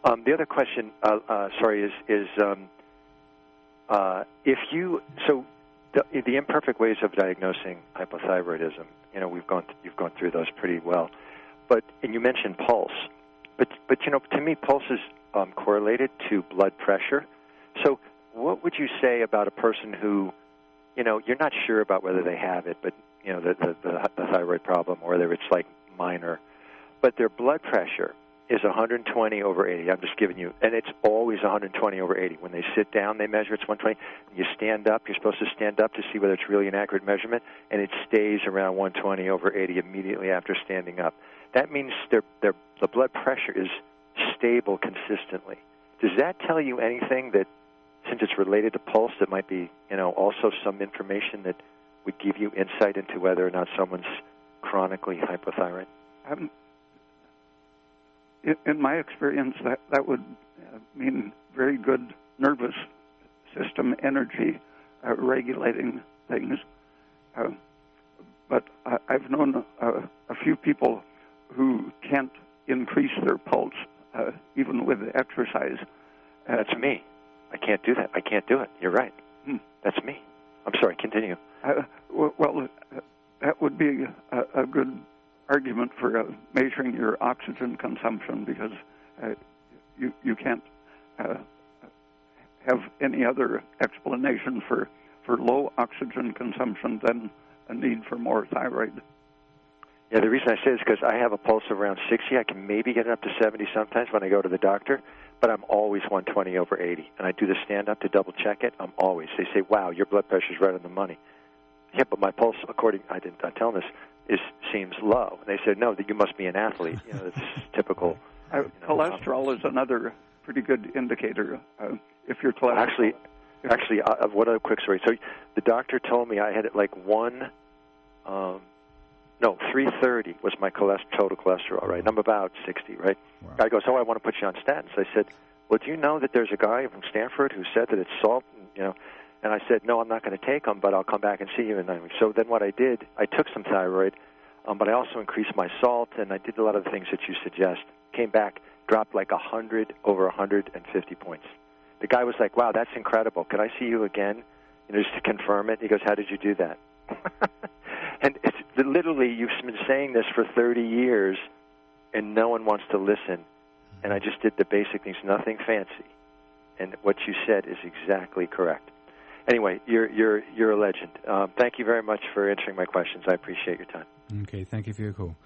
The other question, sorry, is if you the imperfect ways of diagnosing hypothyroidism. You've gone through those pretty well, and you mentioned pulse, but to me pulse is correlated to blood pressure. So what would you say about a person who, you're not sure about whether they have it, but the thyroid problem, or whether it's like minor, but their blood pressure is 120 over 80. I'm just giving you, and it's always 120 over 80. When they sit down, they measure it's 120. When you stand up, you're supposed to stand up to see whether it's really an accurate measurement, and it stays around 120 over 80 immediately after standing up. That means the blood pressure is stable consistently. Does that tell you anything that, since it's related to pulse, that might be, also some information that would give you insight into whether or not someone's chronically hypothyroid? In my experience, that would mean very good nervous system energy regulating things. But I've known a few people who can't increase their pulse even with exercise. That's me. I can't do that. I can't do it. You're right. That's me. I'm sorry. Continue. That would be a good argument for measuring your oxygen consumption, because you can't have any other explanation for low oxygen consumption than a need for more thyroid. Yeah, the reason I say it is because I have a pulse of around 60. I can maybe get it up to 70 sometimes when I go to the doctor, but I'm always 120 over 80. And I do the stand-up to double-check it. They say, wow, your blood pressure's right on the money. Yeah, but my pulse, I tell them this, seems low. And they said, no, that you must be an athlete. It's typical. Cholesterol is another pretty good indicator. If your cholesterol... Actually, what a quick story. So the doctor told me I had it like 330 was my total cholesterol, right? And I'm about 60, right? Wow. Guy goes, I want to put you on statins. I said, well, do you know that there's a guy from Stanford who said that it's salt, And I said, no, I'm not going to take them, but I'll come back and see you in 9 weeks. So then what I did, I took some thyroid, but I also increased my salt, and I did a lot of the things that you suggest. Came back, dropped like 100 over 150 points. The guy was like, wow, that's incredible. Could I see you again, just to confirm it? He goes, how did you do that? And it's literally, you've been saying this for 30 years, and no one wants to listen. And I just did the basic things, nothing fancy. And what you said is exactly correct. Anyway, you're a legend. Thank you very much for answering my questions. I appreciate your time. Okay, thank you for your call.